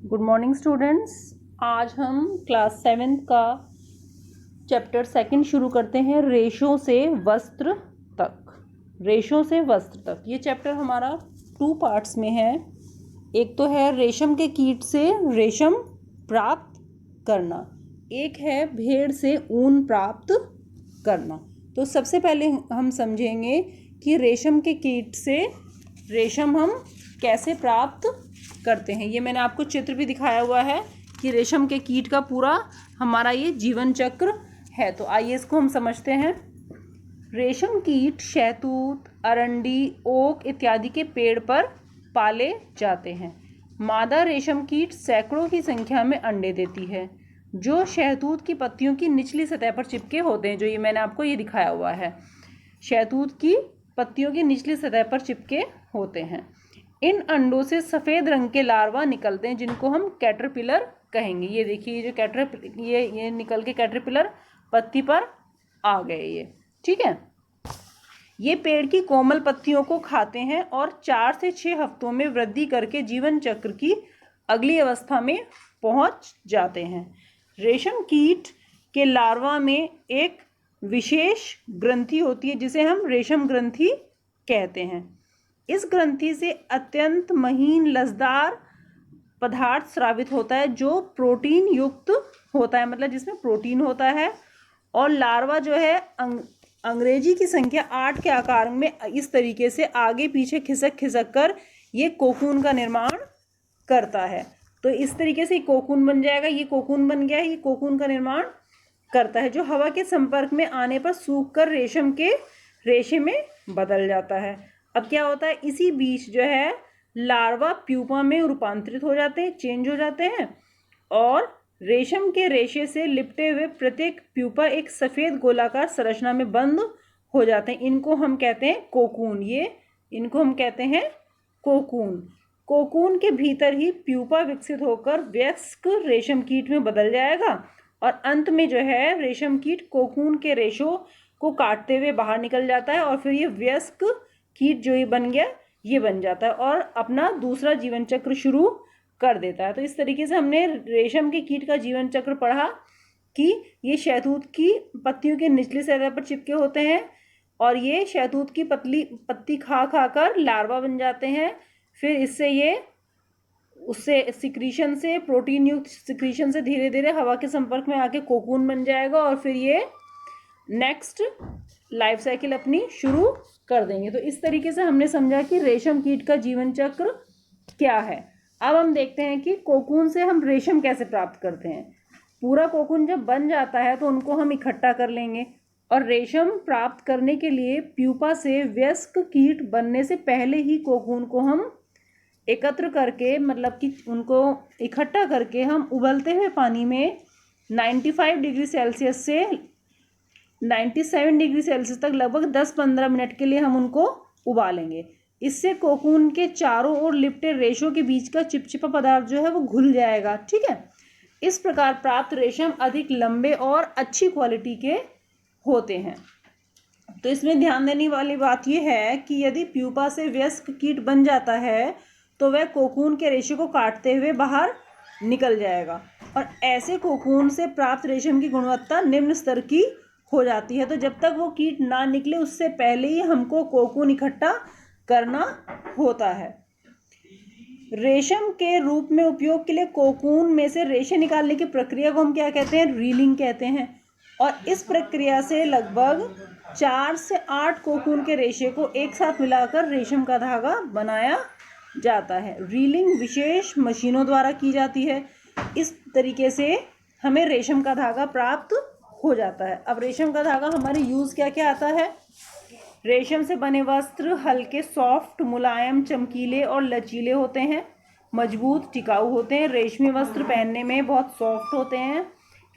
Good morning students. आज हम class 7 का चैप्टर 2 शुरू करते हैं, रेशों से वस्त्र तक। रेशों से वस्त्र तक ये चैप्टर हमारा 2 पार्ट्स में है। एक तो है रेशम के कीट से रेशम प्राप्त करना, एक है भेड़ से ऊन प्राप्त करना। तो सबसे पहले हम समझेंगे कि रेशम के कीट से रेशम हम कैसे प्राप्त करते हैं। ये मैंने आपको चित्र भी दिखाया हुआ है कि रेशम के कीट का पूरा हमारा ये जीवन चक्र है। तो आइए इसको हम समझते हैं। रेशम कीट शहतूत, अरंडी, ओक इत्यादि के पेड़ पर पाले जाते हैं। मादा रेशम कीट सैकड़ों की संख्या में अंडे देती है, जो शहतूत की पत्तियों की निचली सतह पर चिपके होते हैं। जो ये मैंने आपको ये दिखाया हुआ है, शहतूत की पत्तियों की निचली सतह पर चिपके होते हैं। इन अंडों से सफ़ेद रंग के लार्वा निकलते हैं, जिनको हम कैटरपिलर कहेंगे। ये देखिए, ये निकल के कैटरपिलर पत्ती पर आ गए ये, ठीक है। ये पेड़ की कोमल पत्तियों को खाते हैं और 4 से 6 हफ्तों में वृद्धि करके जीवन चक्र की अगली अवस्था में पहुंच जाते हैं। रेशम कीट के लार्वा में एक विशेष ग्रंथि होती है, जिसे हम रेशम ग्रंथि कहते हैं। इस ग्रंथि से अत्यंत महीन लसदार पदार्थ स्रावित होता है, जो प्रोटीन युक्त होता है, मतलब जिसमें प्रोटीन होता है। और लार्वा जो है अंग्रेजी की संख्या 8 के आकार में इस तरीके से आगे पीछे खिसक खिसक कर ये कोकून का निर्माण करता है। तो इस तरीके से कोकून बन जाएगा। ये कोकून बन गया है, ये कोकून का निर्माण करता है, जो हवा के संपर्क में आने पर सूख कर रेशम के रेशे में बदल जाता है। अब क्या होता है, इसी बीच जो है लार्वा प्यूपा में रूपांतरित हो जाते हैं, चेंज हो जाते हैं, और रेशम के रेशे से लिपटे हुए प्रत्येक प्यूपा एक सफ़ेद गोलाकार संरचना में बंद हो जाते हैं। इनको हम कहते हैं कोकून। इनको हम कहते हैं कोकून। कोकून के भीतर ही प्यूपा विकसित होकर वयस्क रेशम कीट में बदल जाएगा, और अंत में जो है रेशम कीट कोकून के रेशों को काटते हुए बाहर निकल जाता है, और फिर ये वयस्क कीट जो ये बन गया, ये बन जाता है और अपना दूसरा जीवन चक्र शुरू कर देता है। तो इस तरीके से हमने रेशम के कीट का जीवन चक्र पढ़ा कि ये शहतूत की पत्तियों के निचली सतह पर चिपके होते हैं, और ये शहतूत की पत्ती खा खा कर लार्वा बन जाते हैं। फिर उससे सिक्रीशन से, प्रोटीन युक्त सिक्रीशन से धीरे धीरे हवा के संपर्क में आके कोकून बन जाएगा, और फिर ये नेक्स्ट लाइफ साइकिल अपनी शुरू कर देंगे। तो इस तरीके से हमने समझा कि रेशम कीट का जीवन चक्र क्या है। अब हम देखते हैं कि कोकून से हम रेशम कैसे प्राप्त करते हैं। पूरा कोकून जब बन जाता है तो उनको हम इकट्ठा कर लेंगे, और रेशम प्राप्त करने के लिए प्यूपा से वयस्क कीट बनने से पहले ही कोकून को हम एकत्र करके, मतलब कि उनको इकट्ठा करके हम उबलते हुए पानी में 95 डिग्री सेल्सियस से 97 डिग्री सेल्सियस तक लगभग 10-15 मिनट के लिए हम उनको उबालेंगे। इससे कोकून के चारों ओर लिपटे रेशों के बीच का चिपचिपा पदार्थ जो है वो घुल जाएगा, ठीक है। इस प्रकार प्राप्त रेशम अधिक लंबे और अच्छी क्वालिटी के होते हैं। तो इसमें ध्यान देने वाली बात यह है कि यदि प्यूपा से वयस्क कीट बन जाता है तो वह कोकून के रेशे को काटते हुए बाहर निकल जाएगा, और ऐसे कोकून से प्राप्त रेशम की गुणवत्ता निम्न स्तर की हो जाती है। तो जब तक वो कीट ना निकले उससे पहले ही हमको कोकून इकट्ठा करना होता है। रेशम के रूप में उपयोग के लिए कोकून में से रेशे निकालने की प्रक्रिया को हम क्या कहते हैं, रीलिंग कहते हैं। और इस प्रक्रिया से लगभग 4 से 8 कोकून के रेशे को एक साथ मिलाकर रेशम का धागा बनाया जाता है। रीलिंग विशेष मशीनों द्वारा की जाती है। इस तरीके से हमें रेशम का धागा प्राप्त हो जाता है। अब रेशम का धागा हमारे यूज़ क्या क्या आता है। रेशम से बने वस्त्र हल्के, सॉफ्ट, मुलायम, चमकीले और लचीले होते हैं, मजबूत, टिकाऊ होते हैं। रेशमी वस्त्र पहनने में बहुत सॉफ्ट होते हैं,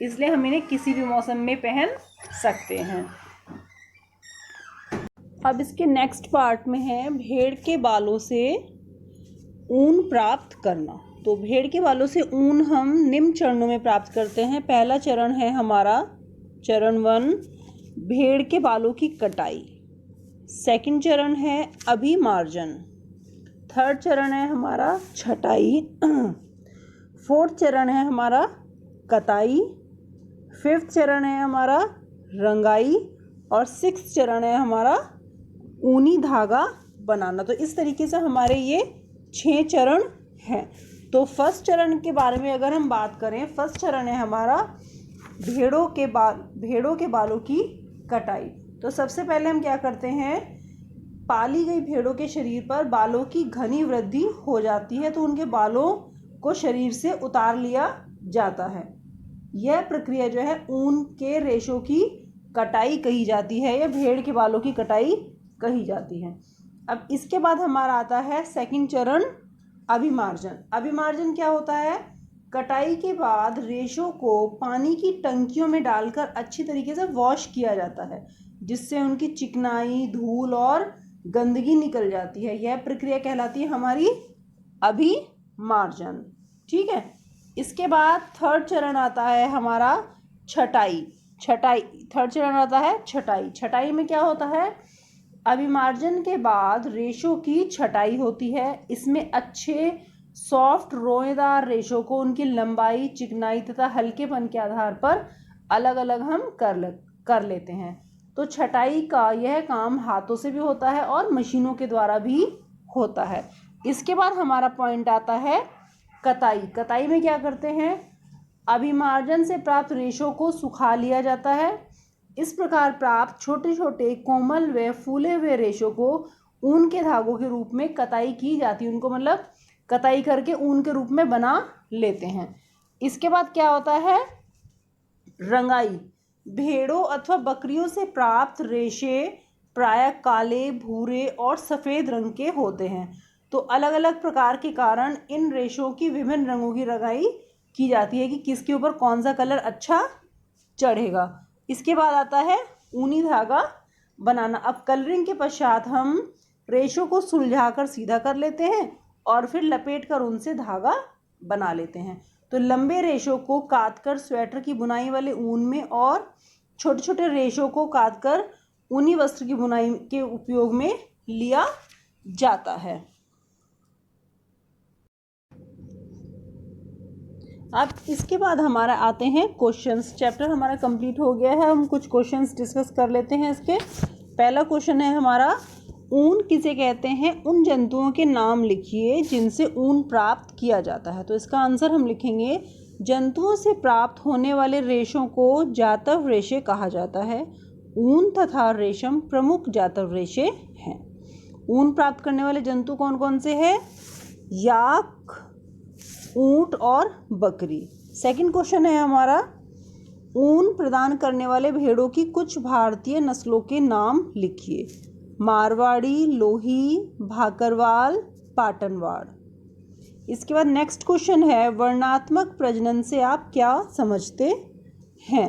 इसलिए हम इन्हें किसी भी मौसम में पहन सकते हैं। अब इसके नेक्स्ट पार्ट में है भेड़ के बालों से ऊन प्राप्त करना। तो भेड़ के बालों से ऊन हम निम्न चरणों में प्राप्त करते हैं। पहला चरण है हमारा चरण 1, भेड़ के बालों की कटाई। सेकंड चरण है अभिमार्जन। थर्ड चरण है हमारा छटाई। 4th चरण है हमारा कताई, 5th चरण है हमारा रंगाई और 6th चरण है हमारा ऊनी धागा बनाना। तो इस तरीके से हमारे ये 6 चरण हैं। तो फर्स्ट चरण के बारे में अगर हम बात करें, फर्स्ट चरण है हमारा भेड़ों के बालों की कटाई। तो सबसे पहले हम क्या करते हैं, पाली गई भेड़ों के शरीर पर बालों की घनी वृद्धि हो जाती है तो उनके बालों को शरीर से उतार लिया जाता है। यह प्रक्रिया जो है ऊन के रेशों की कटाई कही जाती है या भेड़ के बालों की कटाई कही जाती है। अब इसके बाद हमारा आता है सेकंड चरण अभिमार्जन। अभिमार्जन क्या होता है, कटाई के बाद रेशों को पानी की टंकियों में डालकर अच्छी तरीके से वॉश किया जाता है जिससे उनकी चिकनाई, धूल और गंदगी निकल जाती है। यह प्रक्रिया कहलाती है हमारी अभिमार्जन। ठीक है। इसके बाद थर्ड चरण आता है हमारा छटाई। थर्ड चरण आता है छटाई। छटाई में क्या होता है, अभिमार्जन के बाद रेशों की छटाई होती है। इसमें अच्छे सॉफ्ट रोएदार रेशों को उनकी लंबाई, चिकनाई तथा हल्केपन के आधार पर अलग अलग हम कर लेते हैं। तो छटाई का यह काम हाथों से भी होता है और मशीनों के द्वारा भी होता है। इसके बाद हमारा पॉइंट आता है कताई। कताई में क्या करते हैं, अभिमार्जन से प्राप्त रेशों को सुखा लिया जाता है। इस प्रकार प्राप्त छोटे छोटे कोमल व फूले हुए रेशों को ऊन के धागों के रूप में कताई की जाती है। उनको मतलब कताई करके ऊन के रूप में बना लेते हैं। इसके बाद क्या होता है, रंगाई। भेड़ों अथवा बकरियों से प्राप्त रेशे प्रायः काले, भूरे और सफ़ेद रंग के होते हैं। तो अलग अलग प्रकार के कारण इन रेशों की विभिन्न रंगों की रंगाई की जाती है कि किसके ऊपर कौन सा कलर अच्छा चढ़ेगा। इसके बाद आता है ऊनी धागा बनाना। अब कलरिंग के पश्चात हम रेशों को सुलझाकर सीधा कर लेते हैं और फिर लपेट कर उनसे धागा बना लेते हैं। तो लंबे रेशों को काटकर स्वेटर की बुनाई वाले ऊन में और छोटे छोटे रेशों को काटकर ऊनी वस्त्र की बुनाई के उपयोग में लिया जाता है। अब इसके बाद हमारा आते हैं क्वेश्चंस। चैप्टर हमारा कंप्लीट हो गया है। हम कुछ क्वेश्चंस डिस्कस कर लेते हैं इसके। पहला क्वेश्चन है हमारा, ऊन किसे कहते हैं, उन जंतुओं के नाम लिखिए जिनसे ऊन प्राप्त किया जाता है। तो इसका आंसर हम लिखेंगे, जंतुओं से प्राप्त होने वाले रेशों को जातव रेशे कहा जाता है। ऊन तथा रेशम प्रमुख जातव रेशे हैं। ऊन प्राप्त करने वाले जंतु कौन कौन से हैं, याक, ऊंट और बकरी। सेकंड क्वेश्चन है हमारा, ऊन प्रदान करने वाले भेड़ों की कुछ भारतीय नस्लों के नाम लिखिए। मारवाड़ी, लोही, भाकरवाल, पाटनवाड़। इसके बाद नेक्स्ट क्वेश्चन है, वर्णात्मक प्रजनन से आप क्या समझते हैं।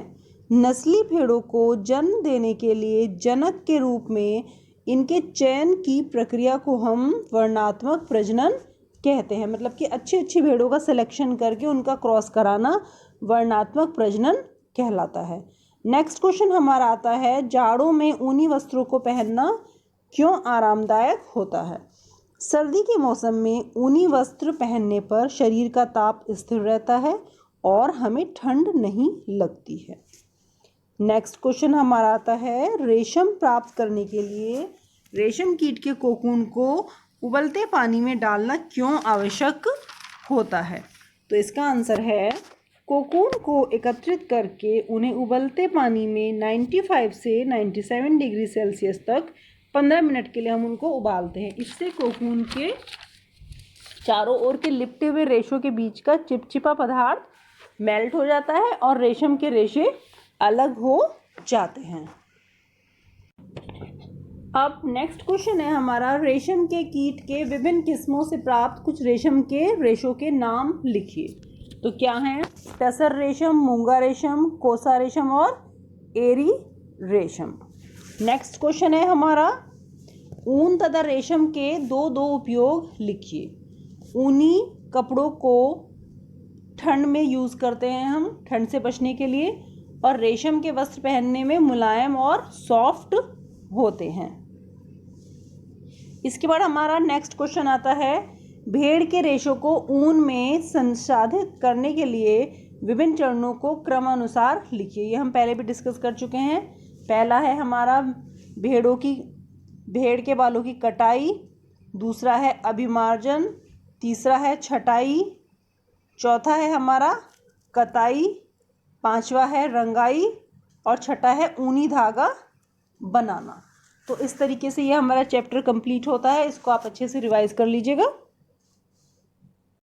नस्ली भेड़ों को जन्म देने के लिए जनक के रूप में इनके चयन की प्रक्रिया को हम वर्णात्मक प्रजनन कहते हैं। मतलब कि अच्छी अच्छी भेड़ों का सिलेक्शन करके उनका क्रॉस कराना वर्णात्मक प्रजनन कहलाता है। नेक्स्ट क्वेश्चन हमारा आता है, जाड़ों में ऊनी वस्त्रों को पहनना क्यों आरामदायक होता है। सर्दी के मौसम में ऊनी वस्त्र पहनने पर शरीर का ताप स्थिर रहता है और हमें ठंड नहीं लगती है। नेक्स्ट क्वेश्चन हमारा आता है, रेशम प्राप्त करने के लिए रेशम कीट के कोकून को उबलते पानी में डालना क्यों आवश्यक होता है। तो इसका आंसर है, कोकून को एकत्रित करके उन्हें उबलते पानी में 95 से 97 डिग्री सेल्सियस तक 15 मिनट के लिए हम उनको उबालते हैं। इससे कोकून के चारों ओर के लिपटे हुए रेशों के बीच का चिपचिपा पदार्थ मेल्ट हो जाता है और रेशम के रेशे अलग हो जाते हैं। अब नेक्स्ट क्वेश्चन है हमारा, रेशम के कीट के विभिन्न किस्मों से प्राप्त कुछ रेशम के रेशों के नाम लिखिए। तो क्या हैं, टसर रेशम, मूंगा रेशम, कोसा रेशम और एरी रेशम। नेक्स्ट क्वेश्चन है हमारा, ऊन तथा रेशम के दो उपयोग लिखिए। ऊनी कपड़ों को ठंड में यूज़ करते हैं हम ठंड से बचने के लिए, और रेशम के वस्त्र पहनने में मुलायम और सॉफ्ट होते हैं। इसके बाद हमारा नेक्स्ट क्वेश्चन आता है, भेड़ के रेशों को ऊन में संसाधित करने के लिए विभिन्न चरणों को क्रमानुसार लिखिए। ये हम पहले भी डिस्कस कर चुके हैं। पहला है हमारा भेड़ के बालों की कटाई, दूसरा है अभिमार्जन, तीसरा है छटाई, चौथा है हमारा कताई, पांचवा है रंगाई और छठा है ऊनी धागा बनाना। तो इस तरीके से ये हमारा चैप्टर कंप्लीट होता है। इसको आप अच्छे से रिवाइज कर लीजिएगा।